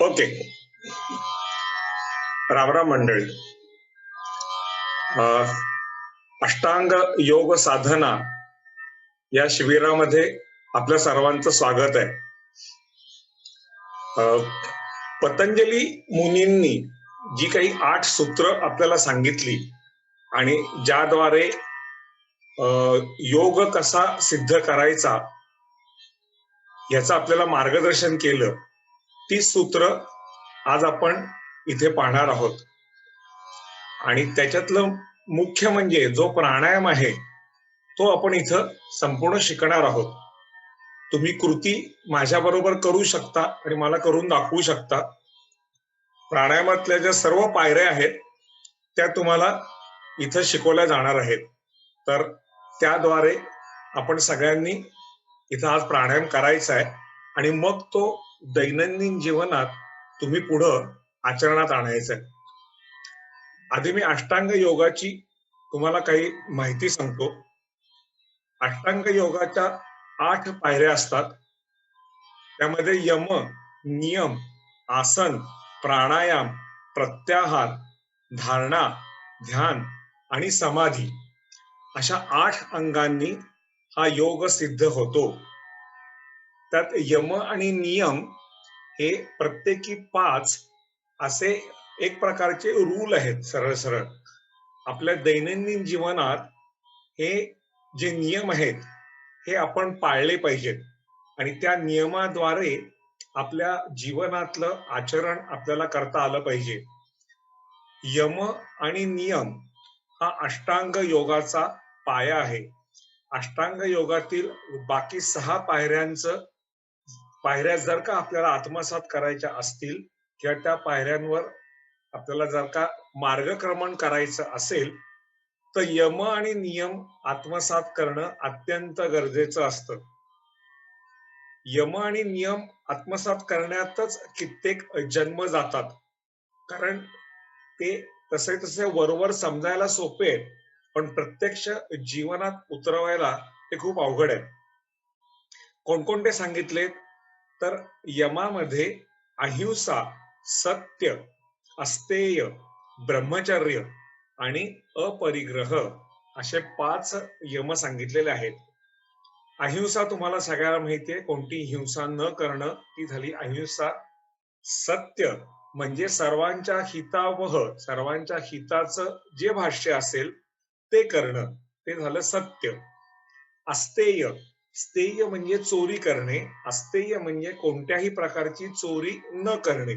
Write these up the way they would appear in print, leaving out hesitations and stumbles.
Okay. रामराम मंडळी. अष्टांग योग साधना या शिबिरामध्ये आपल्या सर्वांचं स्वागत आहे. पतंजली मुनींनी जी काही 8 सूत्र आपल्याला सांगितली आणि ज्याद्वारे योग कसा सिद्ध करायचा याचं आपल्याला मार्गदर्शन केलं, ती सूत्र आज आपण इथे पाहणार आहोत. आणि त्याच्यातलं मुख्य म्हणजे जो प्राणायाम आहे तो आपण इथं संपूर्ण शिकणार आहोत. तुम्ही कृती माझ्या बरोबर करू शकता आणि मला करून दाखवू शकता. प्राणायामातल्या ज्या सर्व पायऱ्या आहेत त्या तुम्हाला इथं शिकवल्या जाणार आहेत. तर त्याद्वारे आपण सगळ्यांनी इथं आज प्राणायाम करायचा आहे आणि मग तो दैनंदिन जीवनात तुम्ही पुढं आचरणात आणायचा आहे. आधी मी अष्टांग योगाची तुम्हाला काही माहिती सांगतो. अष्टांग योगाच्या 8 पायऱ्या असतात. त्यामध्ये यम, नियम, आसन, प्राणायाम, प्रत्याहार, धारणा, ध्यान आणि समाधी अशा 8 अंगांनी हा योग सिद्ध होतो. त्यात यम आणि नियम हे प्रत्येकी 5 असे एक प्रकारचे रूल आहेत. सरळ सरळ आपल्या दैनंदिन जीवनात हे जे नियम आहेत हे आपण पाळले पाहिजेत आणि त्या नियमाद्वारे आपल्या जीवनातलं आचरण आपल्याला करता आलं पाहिजे. यम आणि नियम हा अष्टांग योगाचा पाया आहे. अष्टांग योगातील बाकी 6 पायऱ्या जर का आपल्याला आत्मसात करायच्या असतील किंवा त्या पायऱ्यांवर आपल्याला जर का मार्गक्रमण करायचं असेल तर यम आणि नियम आत्मसात करणं अत्यंत गरजेचं असतं. यम आणि नियम आत्मसात करण्यातच कित्येक जन्म जातात, कारण ते तसे वरवर समजायला सोपे आहेत पण प्रत्यक्ष जीवनात उतरवायला ते खूप अवघड आहे. कोणकोणते सांगितलेत तर यमामध्ये अहिंसा, सत्य, अस्तेय, ब्रह्मचर्य आणि अपरिग्रह असे 5 यम सांगितलेले आहेत. अहिंसा तुम्हाला सगळ्यांना माहितीये, कोणती हिंसा न करणं ती झाली अहिंसा. सत्य म्हणजे सर्वांच्या हितावह, सर्वांच्या हिताचं जे भाष्य असेल ते करणं, ते झालं सत्य. अस्तेय, स्थेय म्हणजे चोरी करणे, अस्तेय म्हणजे कोणत्याही प्रकारची चोरी न करणे.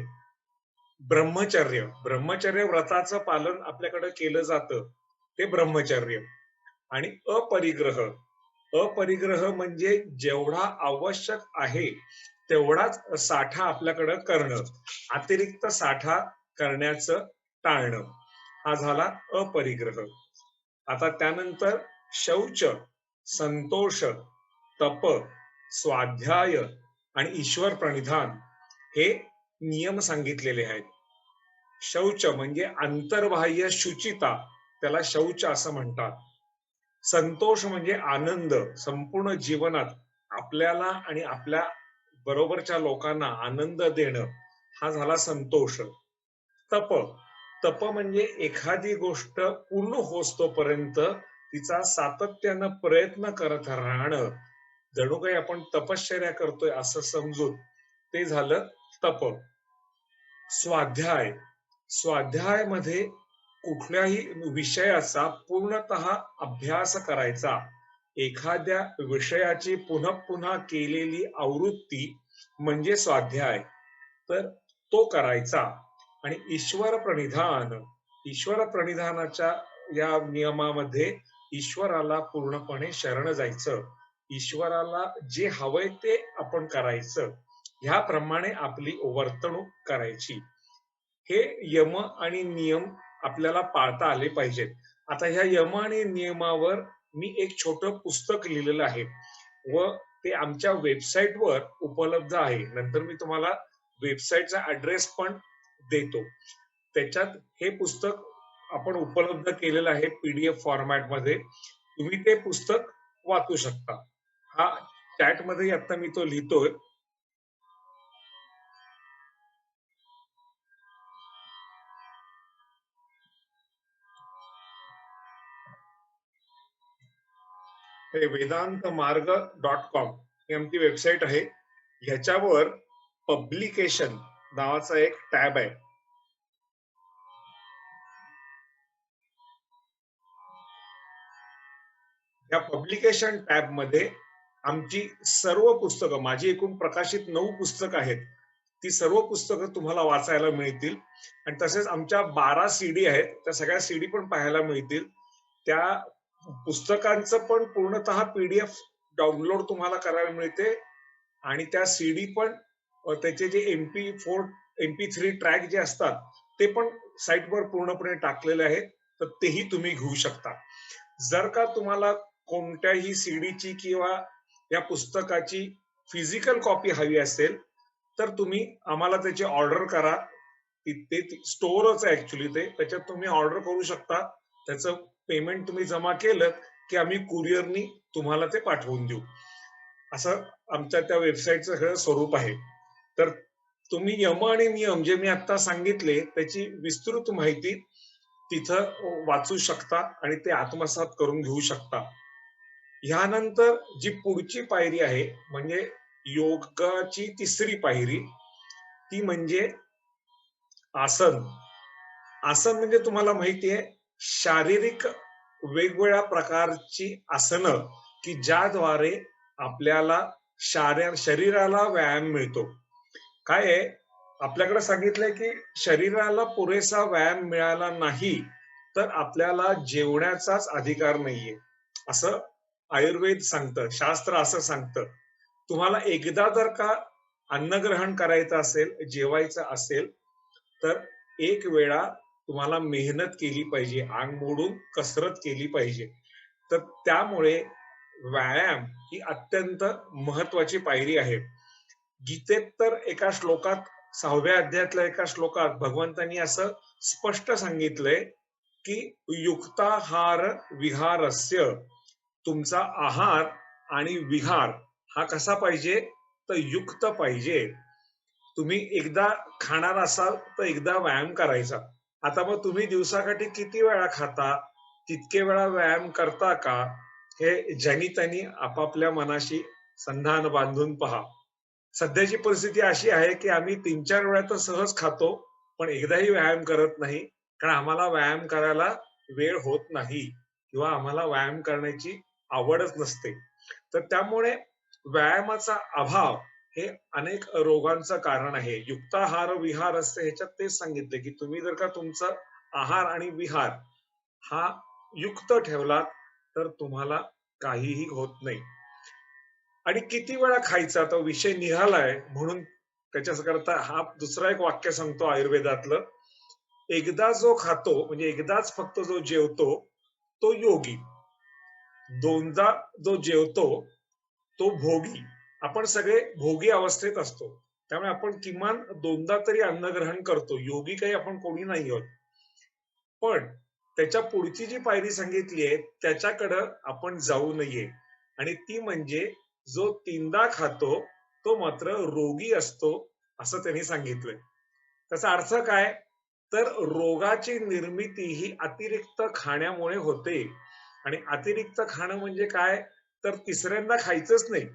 ब्रह्मचर्य, ब्रह्मचर्य व्रताचं पालन आपल्याकडे केलं जातं ते ब्रह्मचर्य. आणि अपरिग्रह, अपरिग्रह म्हणजे जेवढा आवश्यक आहे तेवढाच साठा आपल्याकडे करणं, अतिरिक्त साठा करण्याचं टाळणं, हा झाला अपरिग्रह. आता त्यानंतर शौच, संतोष, तप, स्वाध्याय आणि ईश्वर प्रणिधान हे नियम सांगितलेले आहेत. शौच म्हणजे अंतर्बाह्य शुचिता, त्याला शौच असं म्हणतात. संतोष म्हणजे आनंद, संपूर्ण जीवनात आपल्याला आणि आपल्या बरोबरच्या लोकांना आनंद देणं, हा झाला संतोष. तप, तप म्हणजे एखादी गोष्ट पूर्ण होतोपर्यंत तिचा सातत्यानं प्रयत्न करत राहणं, जणू काही आपण तपश्चर्या करतोय असं समजून, ते झालं तप. स्वाध्याय, स्वाध्याय मध्ये कुठल्याही विषयाचा पूर्णतः अभ्यास करायचा, एखाद्या विषयाची पुन्हा पुन्हा केलेली आवृत्ती म्हणजे स्वाध्याय, तर तो करायचा. आणि ईश्वर प्रणिधान, ईश्वर प्रणिधानाच्या या नियमामध्ये ईश्वराला पूर्णपणे शरण जायचं, ईश्वराला जे हवंय ते आपण करायचं, ह्याप्रमाणे आपली वर्तणूक करायची. हे यम आणि नियम आपल्याला पाळता आले पाहिजेत. आता ह्या यम आणि नियमावर मी एक छोटं पुस्तक लिहिलेलं आहे व ते आमच्या वेबसाईटवर उपलब्ध आहे. नंतर मी तुम्हाला वेबसाईटचा ऍड्रेस पण देतो. त्याच्यात हे पुस्तक आपण उपलब्ध केलेलं आहे PDF फॉर्मॅट मध्ये. तुम्ही ते पुस्तक वाचू शकता. हा चॅट मध्ये आता मी तो लिहितोय. हे वेदांतमार्ग.com ही आमची वेबसाईट आहे. ह्याच्यावर पब्लिकेशन नावाचा एक टॅब आहे. या पब्लिकेशन टॅब मध्ये आमची सर्व पुस्तकं, माझी एकूण प्रकाशित 9 पुस्तकं आहेत. ती सर्व पुस्तकं तुम्हाला वाचायला मिळतील आणि तसेच आमच्या 12 सीडी आहेत. त्या सगळ्या सीडी पण पाहायला मिळतील. त्या पुस्तकांचं पण पूर्णतः पीडीएफ डाउनलोड तुम्हाला करायला मिळते आणि त्या सीडी पण त्याचे जे MP4 MP3 ट्रॅक जे असतात ते पण साईटवर पूर्णपणे टाकलेले आहेत, तर तेही तुम्ही घेऊ शकता. जर का तुम्हाला कोणत्याही सीडीची किंवा या पुस्तकाची फिजिकल कॉपी हवी असेल तर तुम्ही आम्हाला त्याची ऑर्डर करा. ते स्टोअरच आहे ऍक्च्युली, ते त्याच्यात तुम्ही ऑर्डर करू शकता. त्याचं पेमेंट तुम्ही जमा केलं की आम्ही कुरिअरनी तुम्हाला ते पाठवून देऊ. असं आमच्या त्या वेबसाईटचं खरं स्वरूप आहे. तर तुम्ही यम आणि नियम जे मी आता सांगितले त्याची विस्तृत माहिती तिथं वाचू शकता आणि ते आत्मसात करून घेऊ शकता. ह्यानंतर जी पुढची पायरी आहे म्हणजे योगाची तिसरी पायरी, ती म्हणजे आसन. आसन म्हणजे तुम्हाला माहिती आहे, शारीरिक वेगवेगळ्या प्रकारची आसनं की ज्याद्वारे आपल्याला शरीराला व्यायाम मिळतो. काय आहे, आपल्याकडे सांगितलंय की शरीराला पुरेसा व्यायाम मिळाला नाही तर आपल्याला जेवण्याचाच अधिकार नाहीये, असं आयुर्वेद सांगतं, शास्त्र असं सांगतं. तुम्हाला एकदा जर का अन्न ग्रहण करायचं असेल, जेवायचं असेल, तर एक वेळा तुम्हाला मेहनत केली पाहिजे, अंग मोडून कसरत केली पाहिजे. तर त्यामुळे व्यायाम ही अत्यंत महत्वाची पायरी आहे. गीतेत तर एका श्लोकात, 6व्या अध्यायातल्या एका श्लोकात भगवंतांनी असं स्पष्ट सांगितलंय की युक्ताहार विहारस्य, तुमचा आहार आणि विहार हा कसा पाहिजे, तर युक्त पाहिजे. तुम्ही एकदा खाणार असाल तर एकदा व्यायाम करायचा. आता मग तुम्ही दिवसाकाठी किती वेळा खाता, तितके वेळा व्यायाम करता का, हे ज्यांनी त्यांनी आपापल्या मनाशी संधान बांधून पहा. सध्याची परिस्थिती अशी आहे की आम्ही 3-4 वेळा तर सहज खातो, पण एकदाही व्यायाम करत नाही. कारण आम्हाला व्यायाम करायला वेळ होत नाही किंवा आम्हाला व्यायाम करण्याची आवडच नसते. तर त्यामुळे व्यायामाचा अभाव हे अनेक रोगांचं कारण आहे. युक्ताहार विहार असते, ह्याच्यात तेच सांगितले की तुम्ही जर का तुमचा आहार आणि विहार हा युक्त ठेवलात तर तुम्हाला काहीही होत नाही. आणि किती वेळा खायचा तो विषय निघालाय म्हणून त्याच्याकरता हा दुसरा एक वाक्य सांगतो आयुर्वेदातलं. एकदा जो खातो म्हणजे एकदाच फक्त जो जेवतो तो योगी, दोनदा जो जेवतो तो भोगी. आपण सगळे भोगी अवस्थेत असतो, त्यामुळे आपण किमान दोनदा तरी अन्न ग्रहण करतो. योगी काही आपण कोणी नाही आहोत. पण त्याच्या पुढची जी पायरी सांगितली आहे त्याच्याकडं आपण जाऊ नये आणि ती म्हणजे जो 3दा खातो तो मात्र रोगी असतो, असं त्यांनी सांगितलंय. त्याचा अर्थ काय, तर रोगाची निर्मिती ही अतिरिक्त खाण्यामुळे होते. आणि अतिरिक्त खाणं म्हणजे काय, तर तिसऱ्यांदा खायचंच नाही,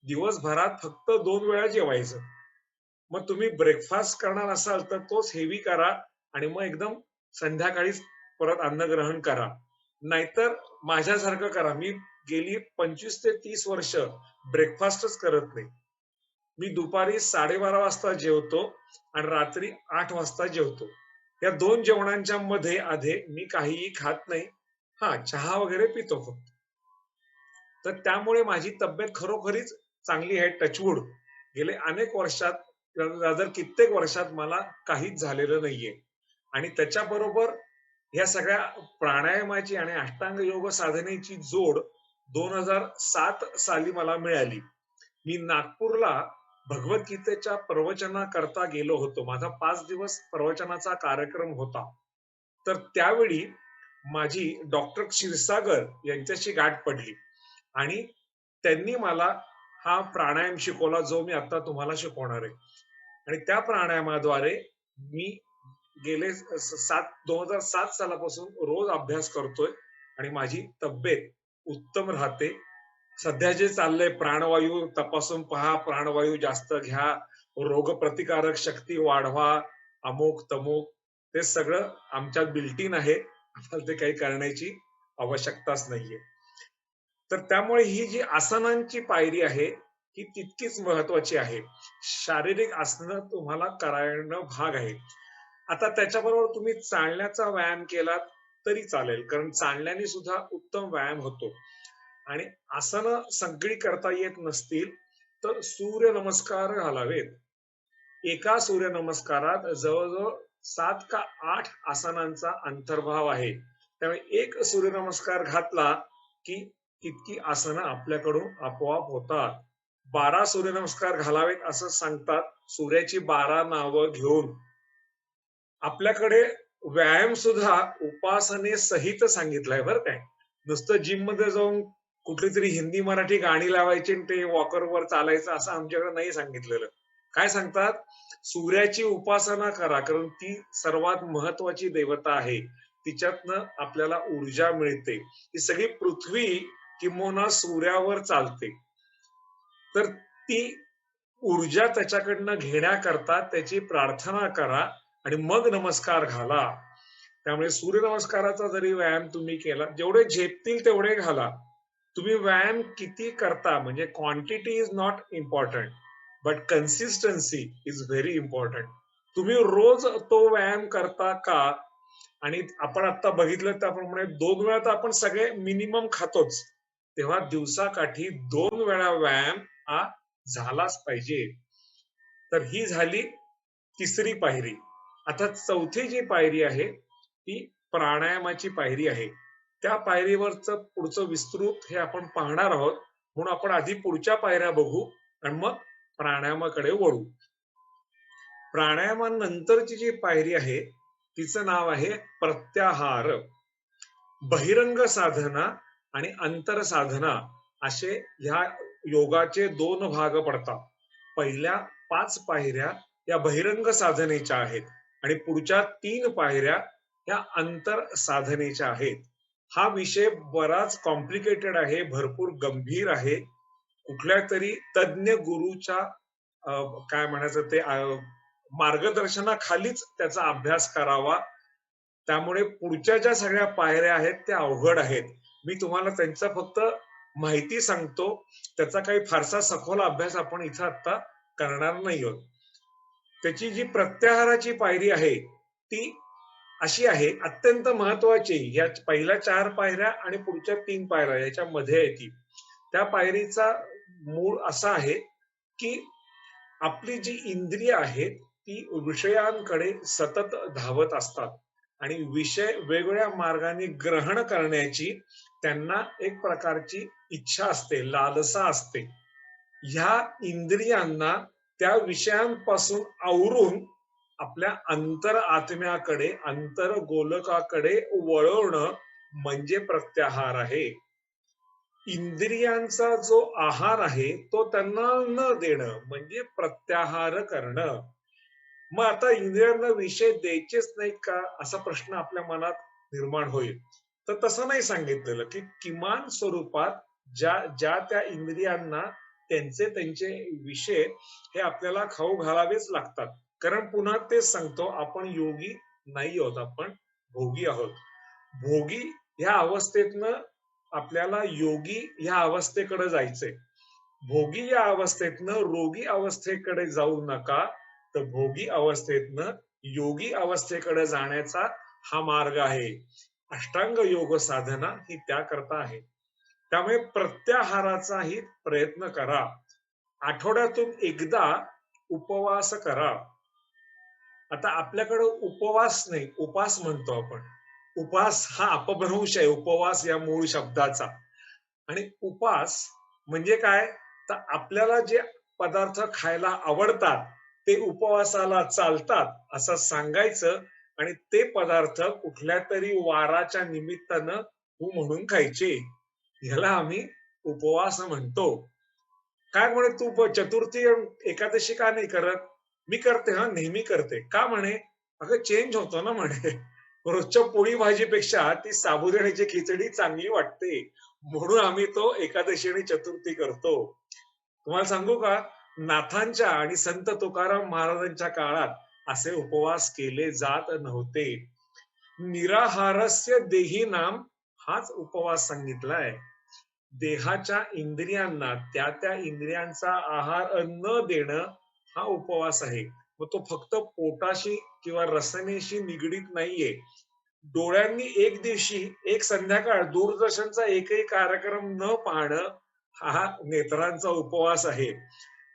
दिवसभरात फक्त 2 वेळा जेवायचं. मग तुम्ही ब्रेकफास्ट करणार असाल तर तोच हेवी करा आणि मग एकदम संध्याकाळीच परत अन्न ग्रहण करा. नाहीतर माझ्यासारखं करा. मी गेली 25 ते 30 वर्ष ब्रेकफास्टच करत नाही. मी दुपारी 12:30 वाजता जेवतो आणि रात्री 8 वाजता जेवतो. या 2 जेवणांच्या मध्ये आधे मी काहीही खात नाही. हा, चहा वगैरे पितो फक्त. तर त्यामुळे माझी तब्येत खरोखरीच चांगली आहे, टचवूड. गेले अनेक वर्षात, कित्येक वर्षात मला काहीच झालेलं नाहीये. आणि त्याच्याबरोबर या सगळ्या प्राणायामाची आणि अष्टांग योग साधनेची जोड 2007 साली मला मिळाली. मी नागपूरला भगवद्गीतेच्या प्रवचनाकरता गेलो होतो. माझा 5 दिवस प्रवचनाचा कार्यक्रम होता. तर त्यावेळी माझी डॉक्टर क्षीरसागर यांच्याशी गाठ पडली आणि त्यांनी मला हा प्राणायाम शिकवला जो मी आता तुम्हाला शिकवणार आहे. आणि त्या प्राणायामाद्वारे मी गेले 2007 सालापासून रोज अभ्यास करतोय आणि माझी तब्येत उत्तम राहते. सध्या जे चाललंय प्राणवायू तपासून पहा, प्राणवायू जास्त घ्या, रोगप्रतिकारक शक्ती वाढवा, अमुक तमुक, ते सगळं आमच्यात बिल्ट इन आहे. आम्हाला ते काही करण्याची आवश्यकताच नाहीये. तर त्यामुळे ही जी आसनांची पायरी आहे ही तितकीच महत्वाची आहे. शारीरिक आसनं तुम्हाला करणं भाग आहे. आता त्याच्याबरोबर तुम्ही चालण्याचा व्यायाम केलात तरी चालेल, कारण चालण्याने सुद्धा उत्तम व्यायाम होतो. आणि आसनं सगळी करता येत नसतील तर सूर्यनमस्कार घालावेत. एका सूर्यनमस्कारात जवळजवळ 7 का 8 आसनांचा अंतर्भाव आहे. त्यामुळे एक सूर्यनमस्कार घातला की तितकी आसनं आपल्याकडून आपोआप होतात. 12 सूर्यनमस्कार घालावेत असं सांगतात. सूर्याची 12 नावं घेऊन आपल्याकडे व्यायाम सुद्धा उपासने सहित सांगितलाय बरं काय. नुसतं जिम मध्ये जाऊन कुठली तरी हिंदी मराठी गाणी लावायची आणि ते वॉकरवर चालायचं असं आमच्याकडे नाही सांगितलेलं. काय सांगतात, सूर्याची उपासना करा, कारण ती सर्वात महत्वाची देवता आहे. तिच्यातनं आपल्याला ऊर्जा मिळते. ही सगळी पृथ्वी किंबहुना सूर्यावर चालते. तर ती ऊर्जा त्याच्याकडनं घेण्याकरता त्याची प्रार्थना करा आणि मग नमस्कार घाला. त्यामुळे सूर्यनमस्काराचा जरी व्यायाम तुम्ही केला, जेवढे झेपतील तेवढे घाला. तुम्ही व्यायाम किती करता, म्हणजे quantity is not important, but consistency is very important. तुम्ही रोज तो व्यायाम करता का? आणि आपण आता बघितलं त्याप्रमाणे 2 वेळा तर आपण सगळे मिनिमम खातोच. तेव्हा दिवसाकाठी 2 वेळा व्यायाम हा झालाच पाहिजे. तर ही झाली तिसरी पायरी. आता चौथी जी पायरी आहे ती प्राणायामाची पायरी आहे. त्या पायरीवरचं पुढचं विस्तृत हे आपण पाहणार आहोत. म्हणून आपण आधी पुढच्या पायऱ्या बघू आणि मग प्राणायामाकडे वळू. प्राणायामानंतरची जी पायरी आहे तिचं नाव आहे प्रत्याहार. बहिरंग साधना आणि अंतर साधना असे ह्या योगाचे 2 भाग पडतात. पहिल्या 5 पायऱ्या या बहिरंग साधनेच्या आहेत आणि पुढच्या 3 पायऱ्या या अंतर साधनेच्या आहेत. हा विषय बराच कॉम्प्लिकेटेड आहे, भरपूर गंभीर आहे. कुठल्या तरी तज्ञ गुरुच्या काय म्हणायचं ते मार्गदर्शनाखालीच त्याचा अभ्यास करावा. त्यामुळे पुढच्या ज्या सगळ्या पायऱ्या आहेत त्या अवघड आहेत. मी तुम्हाला त्यांचा फक्त माहिती सांगतो. त्याचा काही फारसा सखोल अभ्यास आपण इथं आता करणार नाही आहोत. त्याची जी प्रत्याहाराची पायरी आहे ती अशी आहे, अत्यंत महत्वाची. या पहिल्या 4 पायऱ्या आणि पुढच्या 3 पायऱ्या याच्यामध्ये आहे ती. त्या पायरीचा मूळ असा आहे की आपली जी इंद्रिय आहेत ती विषयांकडे सतत धावत असतात आणि विषय वेगवेगळ्या मार्गाने ग्रहण करण्याची त्यांना एक प्रकारची इच्छा असते, लालसा असते. ह्या इंद्रियांना त्या विषयांपासून आवरून आपल्या अंतर आत्म्याकडे, अंतर गोलकाकडे वळवणं म्हणजे प्रत्याहार आहे. इंद्रियांचा जो आहार आहे तो त्यांना न देणं म्हणजे प्रत्याहार करणं. मग आता इंद्रियांना विषय द्यायचेच नाहीत का, असा प्रश्न आपल्या मनात निर्माण होईल. तर तसं नाही सांगितलेलं, की किमान स्वरूपात ज्या ज्या त्या इंद्रियांना त्यांचे त्यांचे विषय हे आपल्याला खाऊ घालावेच लागतात. कारण पुन्हा तेच सांगतो, आपण योगी नाही आहोत, आपण भोगी आहोत. भोगी ह्या अवस्थेतनं आपल्याला योगी ह्या अवस्थेकडे जायचंय. भोगी या अवस्थेतनं रोगी अवस्थेकडे जाऊ नका, तर भोगी अवस्थेतनं योगी अवस्थेकडे जाण्याचा हा मार्ग आहे. अष्टांग योग साधना ही त्याकरता आहे. त्यामुळे प्रत्याहाराचाही प्रयत्न करा. आठवड्यातून एकदा उपवास करा. आता आपल्याकडे उपवास नाही, उपास म्हणतो आपण. उपास हा अपभ्रंश आहे उपवास या मूळ शब्दाचा. आणि उपास म्हणजे काय, तर आपल्याला जे पदार्थ खायला आवडतात ते उपवासाला चालतात असं सांगायचं आणि ते पदार्थ कुठल्या तरी वाराच्या निमित्तानं तू म्हणून खायचे. ह्याला आम्ही उपवास म्हणतो. काय म्हणे तू चतुर्थी एकादशी का नाही करत? मी करते, हा नेहमी करते. का म्हणे? अगं चेंज होतो ना म्हणे. रोजच्या पोळी भाजीपेक्षा ती साबुदाण्याची खिचडी चांगली वाटते. म्हणून आम्ही तो एकादशी आणि चतुर्थी करतो. तुम्हाला सांगू का, नाथांच्या आणि संत तुकाराम महाराजांच्या काळात असे उपवास केले जात नव्हते. निराहारस्य देही नाम हाच उपवास सांगितलाय. देहाच्या इंद्रियांना त्या त्या इंद्रियांचा आहार न देणं हा उपवास आहे. मग तो फक्त पोटाशी किंवा रसनेशी निगडीत नाहीये. डोळ्यांनी एक दिवशी एक संध्याकाळ दूरदर्शनचा एकही कार्यक्रम न पाहणं हा नेत्रांचा उपवास आहे.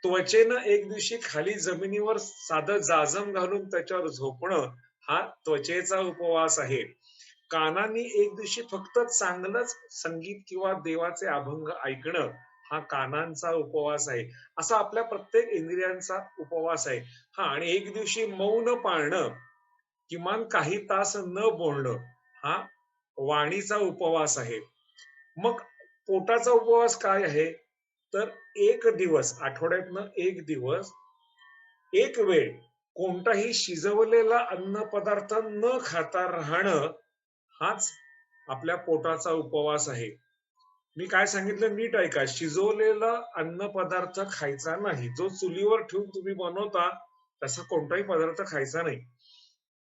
त्वचेनं एक दिवशी खाली जमिनीवर साधं जाजम घालून त्याच्यावर झोपणं हा त्वचेचा उपवास आहे. कानांनी एक दिवशी फक्त चांगलंच संगीत किंवा देवाचे अभंग ऐकणं हा कानांचा उपवास आहे. असा आपल्या प्रत्येक इंद्रियांचा उपवास आहे. हा, आणि एक दिवशी मौन पाळणं, किमान काही तास न बोलणं हा वाणीचा उपवास आहे. मग पोटाचा उपवास काय आहे? तर एक दिवस, आठवड्यातनं एक दिवस, एक वेळ कोणताही शिजवलेला अन्न पदार्थ न खाता राहणं हाच आपल्या पोटाचा उपवास आहे. मी काय सांगितलं नीट ऐका. शिजवलेला अन्न पदार्थ खायचा नाही. जो चुलीवर ठेवून तुम्ही बनवता तसा कोणताही पदार्थ खायचा नाही.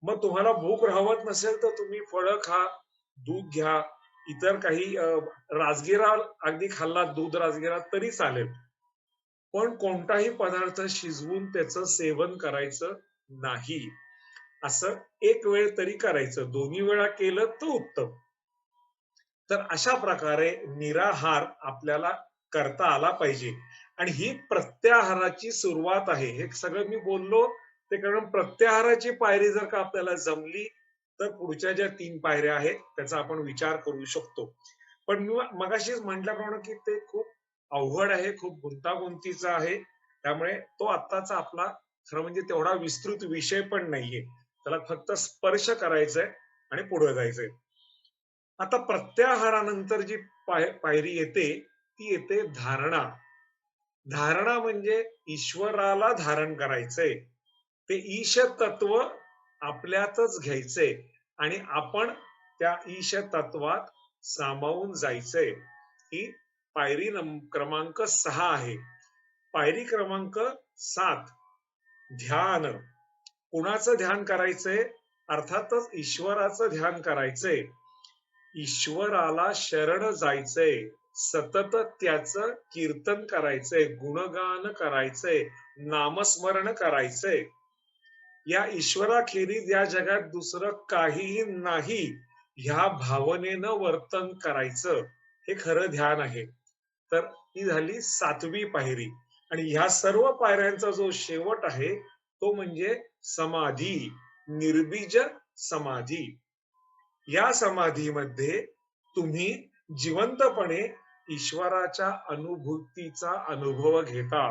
मग तुम्हाला भूक राहवत नसेल तर तुम्ही फळं खा, दूध घ्या, इतर काही राजगिरा अगदी खाल्ला, दूध राजगिरा तरी चालेल. पण कोणताही पदार्थ शिजवून त्याचं सेवन करायचं नाही. असं एक वेळ तरी करायचं. दोन्ही वेळा केलं तर उत्तम. तर अशा प्रकारे निराहार आपल्याला करता आला पाहिजे. आणि ही प्रत्याहाराची सुरुवात आहे. हे सगळं मी बोललो ते कारण प्रत्याहाराची पायरी जर का आपल्याला जमली तर पुढच्या ज्या 3 पायऱ्या आहेत त्याचा आपण विचार करू शकतो. पण मी मगाशीच म्हटल्याप्रमाणे की ते खूप अवघड आहे, खूप गुंतागुंतीचा आहे. त्यामुळे तो आत्ताचा आपला खरं म्हणजे तेवढा विस्तृत विषय पण नाहीये. त्याला फक्त स्पर्श करायचंय आणि पुढे जायचंय. आता प्रत्याहारानंतर जी पायरी येते ती येते धारणा. धारणा म्हणजे ईश्वराला धारण करायचंय. ते ईश तत्व आपल्यातच घ्यायचंय आणि आपण त्या ईश तत्वात सामावून जायचंय. ही पायरी क्रमांक 6 आहे. पायरी क्रमांक 7, ध्यान. कुणाचं ध्यान करायचंय? अर्थातच ईश्वराचं ध्यान करायचंय. ईश्वराला शरण जायचंय, सतत त्याचं कीर्तन करायचंय, गुणगान करायचंय, नामस्मरण करायचंय. या ईश्वराखेरीज या जगात दुसरं काहीही नाही ह्या भावनेनं वर्तन करायचं, हे खरं ध्यान आहे. तर ही झाली 7वी पायरी. आणि ह्या सर्व पायऱ्यांचा जो शेवट आहे तो म्हणजे समाधी, निर्बीज समाधी. या समाधीमध्ये तुम्ही जिवंतपणे ईश्वराच्या अनुभूतीचा अनुभव घेता.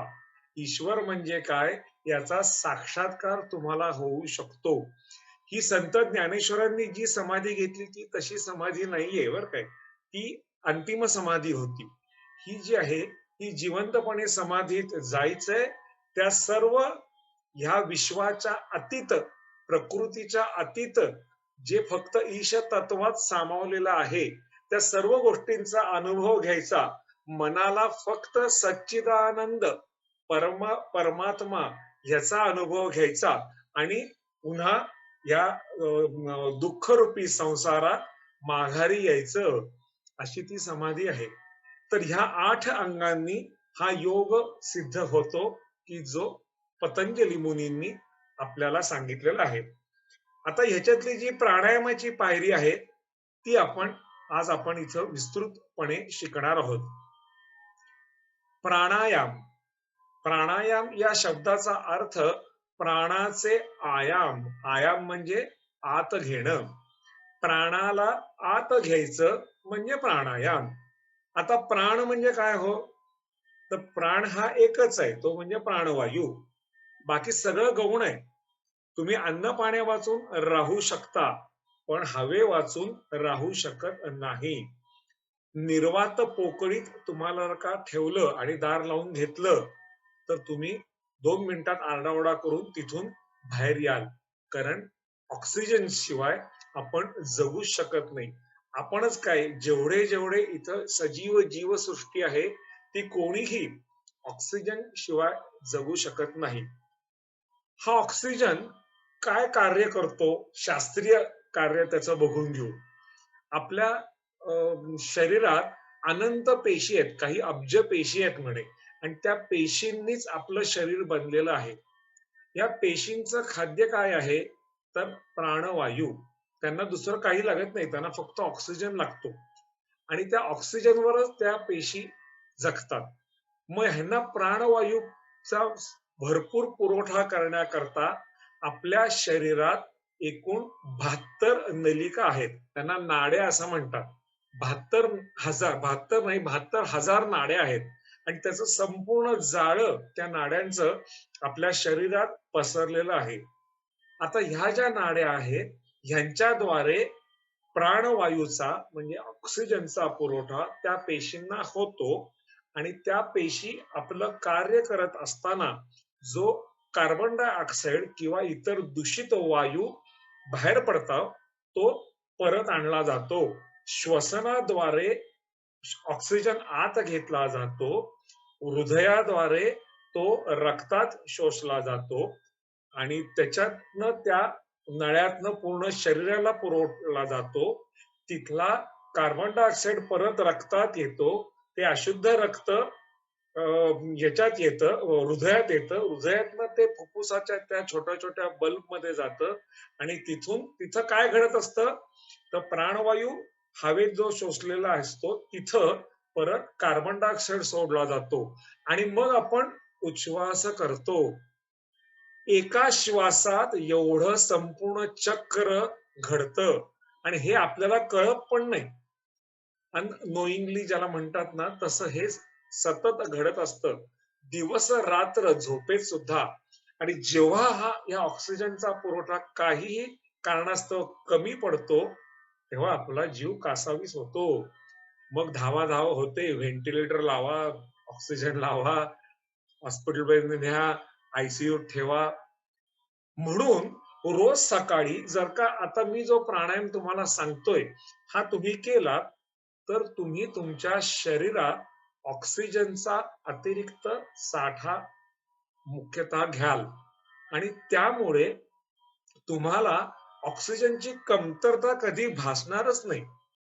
ईश्वर म्हणजे काय याचा साक्षात्कार तुम्हाला होऊ शकतो. ही संत ज्ञानेश्वरांनी जी समाधी घेतली ती तशी समाधी नाहीये बरं काय. ती अंतिम समाधी होती. ही जी आहे ही जिवंतपणे समाधीत जायचंय. त्या सर्व ह्या विश्वाच्या अतीत, प्रकृतीच्या अतीत जे फक्त ईश तत्वात सामावलेलं आहे त्या सर्व गोष्टींचा अनुभव घ्यायचा. मनाला फक्त सच्चिदानंद परमात्मा ह्याचा अनुभव घ्यायचा आणि पुन्हा या दुःखरूपी संसारात माघारी यायचं, अशी ती समाधी आहे. तर ह्या 8 अंगांनी हा योग सिद्ध होतो की जो पतंजली मुनींनी आपल्याला सांगितलेला आहे. आता ह्याच्यातली जी प्राणायामाची पायरी आहे ती आज आपण इथं विस्तृतपणे शिकणार आहोत. प्राणायाम. प्राणायाम या शब्दाचा अर्थ प्राणाचे आयाम. आयाम म्हणजे आत घेणं. प्राणाला आत घ्यायचं म्हणजे प्राणायाम. आता प्राण म्हणजे काय हो? तर प्राण हा एकच आहे, तो म्हणजे प्राणवायू. बाकी सगळं गौण आहे. तुम्ही अन्न पाण्या वाचून राहू शकता पण हवे वाचून राहू शकत नाही. निर्वात पोकळीत तुम्हाला जर का ठेवलं आणि दार लावून घेतलं तर तुम्ही 2 मिनिटात आरडाओरडा करून तिथून बाहेर याल. कारण ऑक्सिजन शिवाय आपण जगू शकत नाही. आपणच काय, जेवढे जेवढे इथं सजीव जीवसृष्टी आहे ती कोणीही ऑक्सिजन शिवाय जगू शकत नाही. हा ऑक्सिजन काय कार्य करतो, शास्त्रीय कार्य त्याचं बघून घेऊ. आपल्या शरीरात अनंत पेशी आहेत, काही अब्ज पेशी आहेत म्हणे, आणि त्या पेशींनीच आपलं शरीर बनलेलं आहे. या पेशींचं खाद्य काय आहे? तर प्राणवायू. त्यांना दुसरं काही लागत नाही, त्यांना फक्त ऑक्सिजन लागतो आणि त्या ऑक्सिजनवरच त्या पेशी जगतात. मग ह्यांना प्राणवायूचा भरपूर पुरवठा करण्याकरता आपल्या शरीरात एकूण 72 नलिका आहेत. त्यांना नाड्या असं म्हणतात. 72,000, 72 नाही, 72,000 नाड्या आहेत आणि त्याचं संपूर्ण जाळं त्या नाड्यांचं आपल्या शरीरात पसरलेलं आहे. आता ह्या ज्या नाड्या आहेत, ह्यांच्याद्वारे प्राणवायूचा म्हणजे ऑक्सिजनचा पुरवठा त्या पेशींना होतो आणि त्या पेशी आपलं कार्य करत असताना जो कार्बन डायऑक्साईड किंवा इतर दूषित वायू बाहेर पडतात, तो परत आणला जातो. श्वसनाद्वारे ऑक्सिजन आत घेतला जातो. हृदयाद्वारे तो रक्तात शोषला जातो आणि त्याच्यातनं त्या नळ्यातनं पूर्ण शरीराला पुरवला जातो. तिथला कार्बन डायऑक्साईड परत रक्तात येतो. ते अशुद्ध रक्त याच्यात येतं, हृदयात येतं. हृदयातनं ते फुफ्फुसाच्या त्या छोट्या छोट्या बल्बमध्ये जातं आणि तिथं काय घडत असतं, तर प्राणवायू हवेत जो शोषलेला असतो तिथं परत कार्बन डायऑक्साईड सोडला जातो आणि मग आपण उच्छ्वास करतो. एका श्वासात एवढं संपूर्ण चक्र घडतं आणि हे आपल्याला कळत पण नाही. अननोईंगली ज्याला म्हणतात ना, तसं हे सतत घडत असतं. दिवस रात्र झोपेत सुद्धा. आणि जेव्हा या ऑक्सिजनचा पुरवठा काहीही कारणास्तव कमी पडतो, तेव्हा आपला जीव कासावीस होतो. मग धावाधाव होते, व्हेंटिलेटर लावा, ऑक्सिजन लावा, हॉस्पिटलमध्ये न्या, आयसीयूत ठेवा. म्हणून रोज सकाळी जर का आता मी जो प्राणायाम तुम्हाला सांगतोय, हा तुम्ही केला तर तुम्ही तुमच्या शरीरात ऑक्सिजनचा अतिरिक्त साठा मुख्यतः घ्याल आणि त्यामुळे तुम्हाला ऑक्सिजनची कमतरता कधी भासणारच नाही.